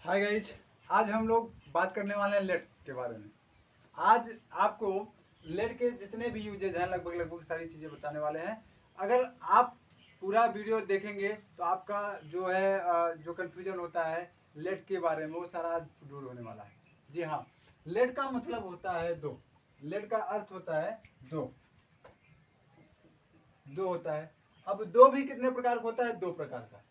Hi guys, आज हम लोग बात करने वाले हैं लेट के बारे में। आज आपको लेट के जितने भी यूजेज हैं लगभग लगभग सारी चीज़ें बताने वाले हैं। अगर आप पूरा वीडियो देखेंगे तो आपका जो है जो कन्फ्यूजन होता है लेट के बारे में वो सारा दूर होने वाला है। जी हाँ, लेट का मतलब होता है दो। लेट का अर्थ होता है दो। दो होता है। अब दो भी कितने प्रकार का होता है? दो प्रकार का।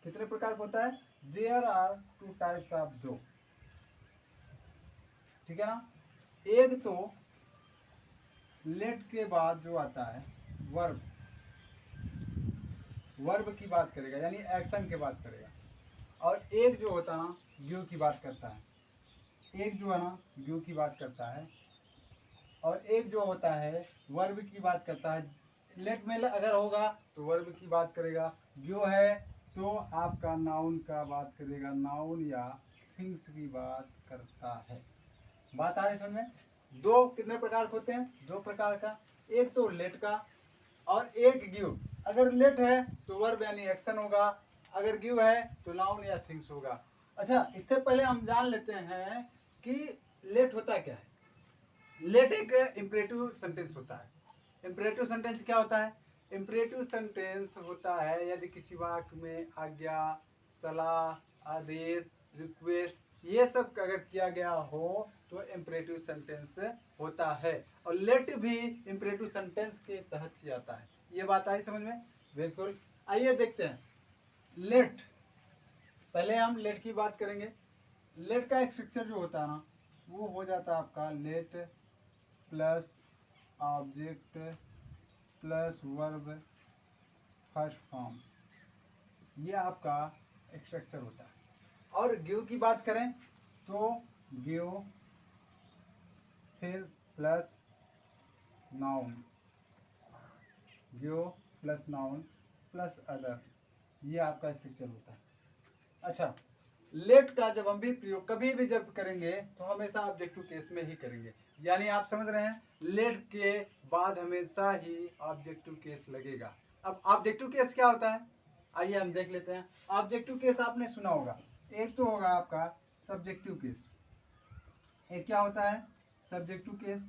कितने प्रकार का होता है? There are two types of दो। ठीक है ना। एक तो लेट के बाद जो आता है वर्ब, वर्ब की बात करेगा यानी एक्शन के बात करेगा। और एक जो होता है ना गिव की बात करता है। एक जो है ना गिव की बात करता है और एक जो होता है वर्ब की बात करता है। लेट में अगर होगा तो वर्ब की बात करेगा, गिव है तो आपका नाउन का बात करेगा, नाउन या थिंग्स की बात करता है। बात आ रही समझ में? दो कितने प्रकार के होते हैं? दो प्रकार का। एक तो लेट का और एक गिव। अगर लेट है तो वर्ब यानी एक्शन होगा, अगर गिव है तो नाउन या थिंग्स होगा। अच्छा, इससे पहले हम जान लेते हैं कि लेट होता क्या है। लेट एक इंपरेटिव सेंटेंस होता है। इंपरेटिव सेंटेंस क्या होता है? इंपरेटिव सेंटेंस होता है यदि किसी वाक्य में आज्ञा, सलाह, आदेश, रिक्वेस्ट ये सब अगर किया गया हो तो इंपरेटिव सेंटेंस होता है। और लेट भी इंपरेटिव सेंटेंस के तहत ही आता है। ये बात आई समझ में? बिल्कुल। आइए देखते हैं लेट। पहले हम लेट की बात करेंगे। लेट का एक स्ट्रक्चर जो होता है ना वो हो जाता है आपका late plus object plus verb first form. ये आपका एक स्ट्रक्चर होता है। और गिव की बात करें तो गिव फिर plus noun, give plus noun plus other, ये आपका स्ट्रक्चर होता है। अच्छा, लेट का जब हम भी प्रयोग कभी भी जब करेंगे तो हमेशा ऑब्जेक्टिव केस में ही करेंगे। यानी आप समझ रहे हैं लेट के बाद हमेशा ही ऑब्जेक्टिव केस लगेगा। अब ऑब्जेक्टिव केस क्या होता है आइए हम देख लेते हैं। ऑब्जेक्टिव केस आपने सुना होगा, एक तो होगा आपका सब्जेक्टिव केस। एक क्या होता है? Subjective case.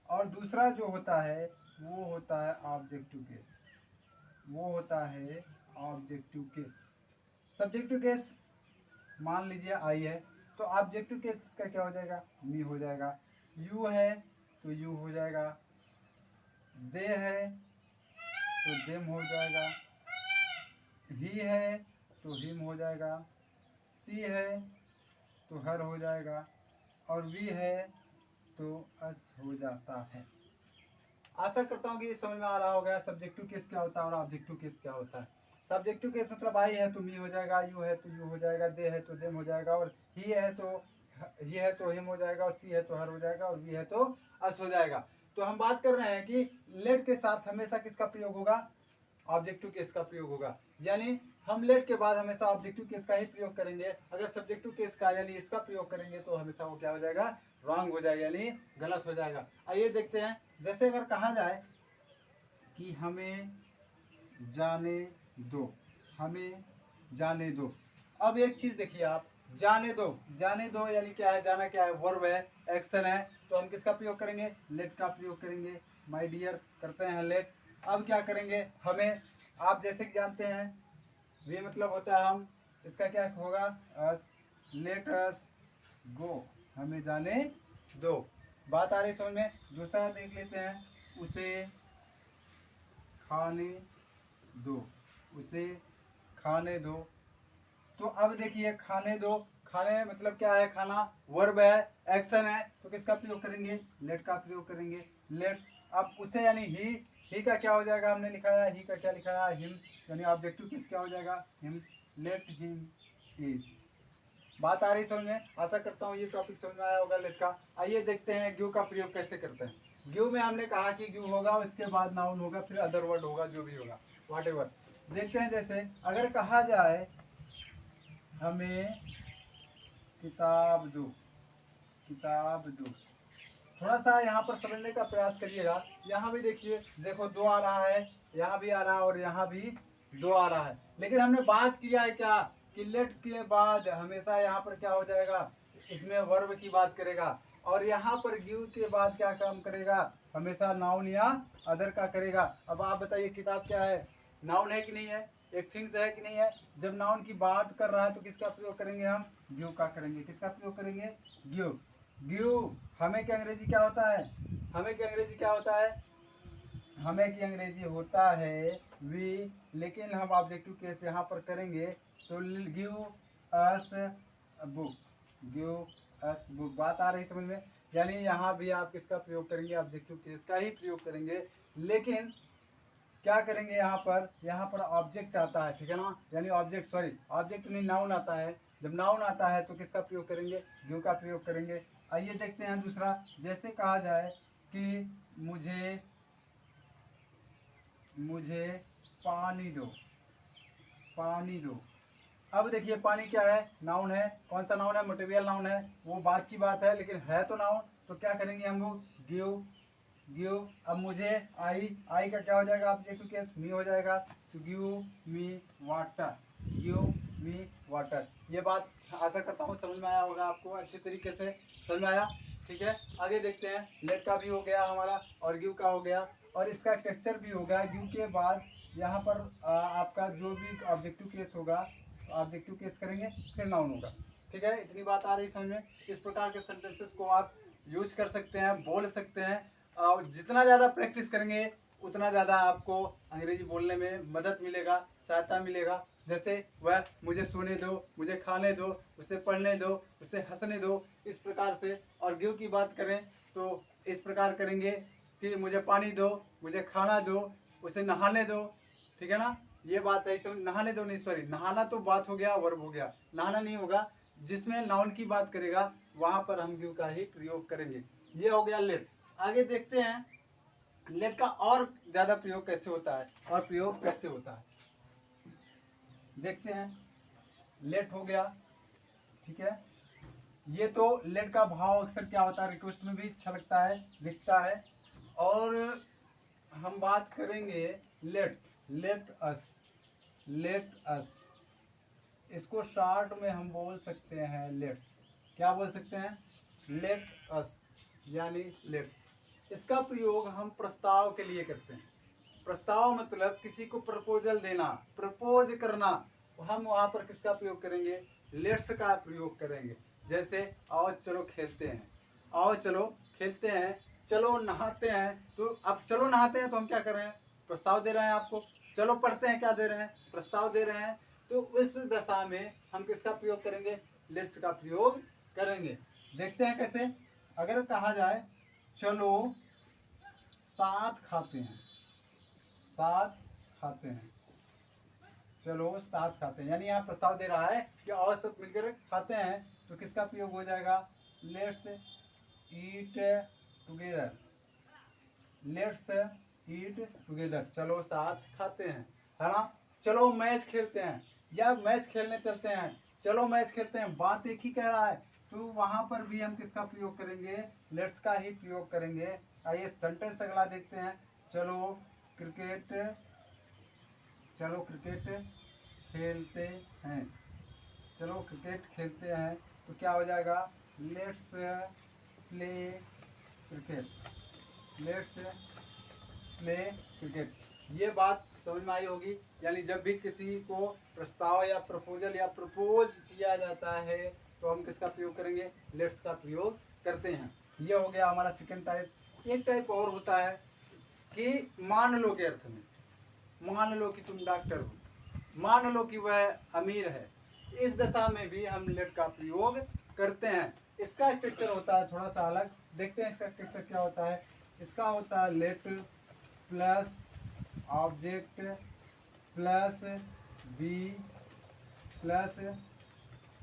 और दूसरा जो होता है वो होता है ऑब्जेक्टिव केस। वो होता है ऑब्जेक्टिव केस। सब्जेक्टिव केस मान लीजिए आई है तो ऑब्जेक्टिव केस का क्या हो जाएगा? मी हो जाएगा। यू है तो यू हो जाएगा। दे है तो देम हो जाएगा। ही है तो हिम हो जाएगा। सी है तो हर हो जाएगा। और वी है तो अस हो जाता है। आशा करता हूँ कि ये समझ में आ रहा होगा सब्जेक्टिव केस क्या होता है और ऑब्जेक्टिव केस क्या होता है। सब्जेक्टिव केस मतलब आई है तो मी हो जाएगा, यू है तो यू हो जाएगा, दे है तो देम हो जाएगा, और ही है तो ये है तो हिम हो जाएगा, और सी है तो हर हो जाएगा, और वी है तो अस हो जाएगा। तो हम बात कर रहे हैं कि लेट के साथ हमेशा किसका प्रयोग होगा? ऑब्जेक्टिव केस का प्रयोग होगा। यानी हम लेट के बाद हमेशा ऑब्जेक्टिव केस का ही प्रयोग करेंगे। अगर सब्जेक्टिव केस का यानी इसका प्रयोग करेंगे तो हमेशा वो क्या हो जाएगा? रॉन्ग हो जाएगा यानी गलत हो जाएगा। आइए देखते हैं। जैसे अगर कहा जाए कि हमें जाने दो, हमें जाने दो। अब एक चीज देखिए आप, जाने दो, जाने दो यानी क्या है? जाना क्या है? वर्ब है, एक्शन है। तो हम किसका प्रयोग करेंगे? लेट का प्रयोग करेंगे। माय डियर करते हैं लेट। अब क्या करेंगे? हमें, आप जैसे कि जानते हैं वे मतलब होता है हम, इसका क्या होगा? अस, लेट अस गो, हमें जाने दो। बात आ रही समझ में? दूसरा देख लेते हैं, उसे खाने दो, उसे खाने दो। तो अब देखिए खाने दो, खाने मतलब क्या है? खाना वर्ब है, एक्शन है, तो किसका प्रयोग करेंगे? लेट का प्रयोग करेंगे। लेट। अब उसे यानी ही का क्या हो जाएगा? हमने लिखा है ही का क्या लिखा है? हिम, यानी ऑब्जेक्टिव किस क्या हो जाएगा? हिम। लेट हिम ईट। बात आ रही समझ में? आशा करता हूँ ये टॉपिक समझ में आया होगा लेट का। आइए देखते हैं गिव का प्रयोग कैसे करते हैं। गिव में हमने कहा कि गिव होगा, उसके बाद नाउन होगा, फिर अदर वर्ड होगा, जो भी होगा वॉट एवर। देखते हैं। जैसे अगर कहा जाए हमें किताब दो, किताब दो। थोड़ा सा यहाँ पर समझने का प्रयास करिएगा। यहाँ भी देखिए, देखो दो आ रहा है, यहाँ भी आ रहा है और यहाँ भी दो आ रहा है। लेकिन हमने बात किया है क्या? कि लेट के बाद हमेशा यहाँ पर क्या हो जाएगा, इसमें वर्ब की बात करेगा, और यहाँ पर गिव के बाद क्या काम करेगा, हमेशा नाउन या अदर का करेगा। अब आप बताइए किताब क्या है, नाउन है कि नहीं है, एक थिंग्स है कि नहीं है। जब नाउन की बात कर रहा है तो किसका प्रयोग करेंगे, हम गिव का करेंगे। किसका प्रयोग करेंगे, गिव। गिव हमें क्या अंग्रेजी क्या होता है, हमें क्या अंग्रेजी क्या होता है, हमें की अंग्रेजी होता है वी, लेकिन हम ऑब्जेक्टिव केस यहाँ पर करेंगे तो give us book, give us book. बात आ रही समझ में, यानी यहाँ भी आप किसका प्रयोग करेंगे, ऑब्जेक्टिव केस का ही प्रयोग करेंगे, लेकिन क्या करेंगे यहाँ पर ऑब्जेक्ट आता है, ठीक है ना, यानी ऑब्जेक्ट सॉरी ऑब्जेक्ट नहीं नाउन आता है। जब नाउन आता है तो किसका प्रयोग करेंगे, गिव का प्रयोग करेंगे। आइए देखते हैं दूसरा, जैसे कहा जाए कि मुझे पानी दो, पानी दो। अब देखिए पानी क्या है, नाउन है। कौन सा नाउन है, मटेरियल नाउन है, वो बात की बात है, लेकिन है तो नाउन। तो क्या करेंगे हम लोग, गिव, गिव। अब मुझे आई का क्या हो जाएगा, ऑब्जेक्टिव केस मी हो जाएगा, तो give me water, give me water. ये बात आशा करता हूँ समझ में आया होगा आपको, अच्छे तरीके से समझ में आया। ठीक है, आगे देखते हैं। लेट का भी हो गया हमारा और गिव का हो गया, और इसका टेक्सचर भी हो गया। गिव के बाद यहाँ पर आपका जो भी ऑब्जेक्टिव केस होगा, ऑब्जेक्टिव केस करेंगे फिर नाउन होगा। ठीक है, इतनी बात आ रही समझ में। इस प्रकार के सेंटेंसेस को आप यूज कर सकते हैं, बोल सकते हैं, और जितना ज़्यादा प्रैक्टिस करेंगे उतना ज़्यादा आपको अंग्रेजी बोलने में मदद मिलेगा, सहायता मिलेगा। जैसे वह मुझे सोने दो, मुझे खाने दो, उसे पढ़ने दो, उसे हंसने दो, इस प्रकार से। और गिव की बात करें तो इस प्रकार करेंगे कि मुझे पानी दो, मुझे खाना दो, उसे नहाने दो। ठीक है ना, ये बात है। तो नहाने दो नहीं, सॉरी नहाना तो बात हो गया, वर्ब हो गया, नहाना नहीं होगा। जिसमें नाउन की बात करेगा वहां पर हम गिव का ही प्रयोग करेंगे। ये हो गया लेट। आगे देखते हैं लेट का और ज्यादा प्रयोग कैसे होता है, और प्रयोग कैसे होता है देखते हैं। लेट हो गया, ठीक है। ये तो लेट का भाव अक्सर क्या होता है, रिक्वेस्ट में भी अच्छा लगता है, दिखता है। और हम बात करेंगे let, let us, let us. इसको शॉर्ट में हम बोल सकते हैं लेट्स। क्या बोल सकते हैं, लेट अस, यानी लेट्स। इसका प्रयोग हम प्रस्ताव के लिए करते हैं। प्रस्ताव मतलब किसी को प्रपोजल देना, प्रपोज करना। हम वहाँ पर किसका प्रयोग करेंगे, लेट्स का प्रयोग करेंगे। जैसे आओ चलो खेलते हैं, आओ चलो खेलते हैं, चलो नहाते हैं। तो अब चलो नहाते हैं तो हम क्या कर रहे हैं, प्रस्ताव दे रहे हैं आपको। चलो पढ़ते हैं, क्या दे रहे हैं, प्रस्ताव दे रहे हैं। तो उस दशा में हम किसका प्रयोग करेंगे, लेट्स का प्रयोग करेंगे। देखते हैं कैसे। अगर कहा जाए चलो साथ खाते हैं, साथ खाते हैं, चलो साथ खाते हैं, यानी यहाँ प्रस्ताव दे रहा है कि और सब मिलकर खाते हैं। तो किसका प्रयोग हो जाएगा, let's eat together, let's eat together, चलो साथ खाते हैं, है ना। चलो मैच खेलते हैं, या मैच खेलने चलते हैं, चलो मैच खेलते हैं, बात एक ही कह रहा है। तो वहां पर भी हम किसका प्रयोग करेंगे, लेट्स का ही प्रयोग करेंगे। आइए सेंटेंस अगला देखते हैं। चलो क्रिकेट, चलो क्रिकेट खेलते हैं, चलो क्रिकेट खेलते हैं। तो क्या हो जाएगा, let's play cricket, let's play cricket. ये बात समझ में आई होगी। यानी जब भी किसी को प्रस्ताव या प्रपोजल या प्रपोज किया जाता है तो हम किसका प्रयोग करेंगे, लेट्स का प्रयोग करते हैं। ये हो गया हमारा सेकंड टाइप। एक टाइप और होता है कि मान लो के अर्थ में, मान लो कि तुम डॉक्टर हो, मान लो कि वह अमीर है। इस दशा में भी हम लेट का प्रयोग करते हैं। इसका स्ट्रक्चर होता है थोड़ा सा अलग, देखते हैं इसका स्ट्रक्चर क्या होता है। इसका होता है let plus object plus B plus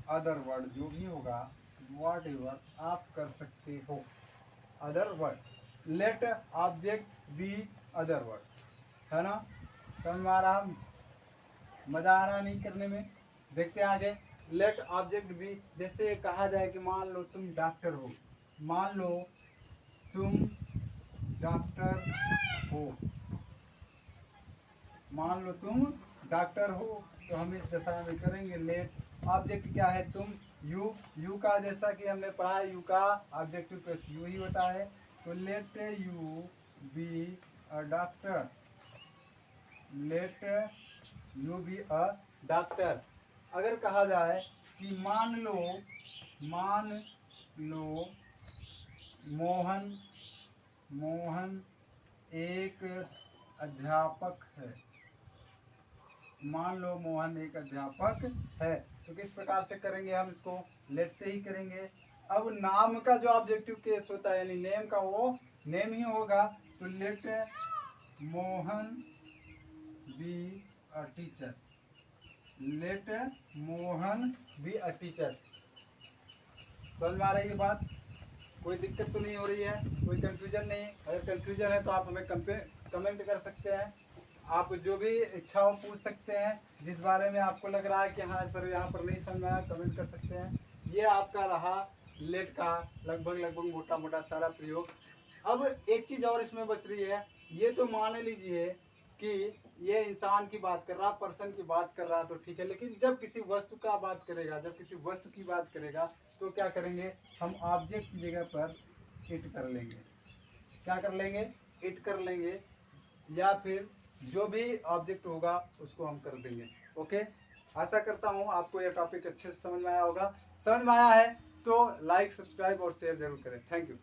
other word, जो भी होगा वॉट एवर आप कर सकते हो, other word. Let object B other word, है ना। समझ में आ रहा, मजा आ रहा नहीं करने में। देखते हैं आगे। लेट ऑब्जेक्ट बी, जैसे कहा जाए कि मान लो तुम डॉक्टर हो, मान लो तुम डॉक्टर हो, मान लो तुम डॉक्टर हो तो हम इस दशा में करेंगे लेट। ऑब्जेक्ट क्या है तुम, यू, यू का जैसा कि हमने पढ़ा है यू का ऑब्जेक्टिव प्लस यू ही होता है। तो let you be a doctor, let you be a doctor. अगर कहा जाए कि मान लो मोहन, मोहन एक अध्यापक है, मान लो मोहन एक अध्यापक है, तो किस प्रकार से करेंगे हम इसको, लेट से ही करेंगे। अब नाम का जो ऑब्जेक्टिव केस होता है यानी नेम का, वो नेम ही होगा। तो let Mohan be a teacher, let Mohan be a teacher. समझ में आ रही है बात, कोई दिक्कत तो नहीं हो रही है, कोई कंफ्यूजन नहीं। अगर कंफ्यूजन है तो आप हमें कमेंट कर सकते हैं, आप जो भी इच्छा हो पूछ सकते हैं, जिस बारे में आपको लग रहा है कि हाँ सर यहाँ पर नहीं समझ में आया, कमेंट कर सकते हैं। ये आपका रहा लेट का लगभग मोटा मोटा सारा प्रयोग। अब एक चीज़ और इसमें बच रही है, ये तो मान लीजिए कि ये इंसान की बात कर रहा, पर्सन की बात कर रहा तो ठीक है, लेकिन जब किसी वस्तु का बात करेगा, जब किसी वस्तु की बात करेगा तो क्या करेंगे हम, ऑब्जेक्ट की जगह पर इट कर लेंगे। क्या कर लेंगे, इट कर लेंगे, या फिर जो भी ऑब्जेक्ट होगा उसको हम कर देंगे। ओके, आशा करता हूँ आपको यह टॉपिक अच्छे से समझ में आया होगा। समझ में आया है तो लाइक, सब्सक्राइब और शेयर जरूर करें। Thank you.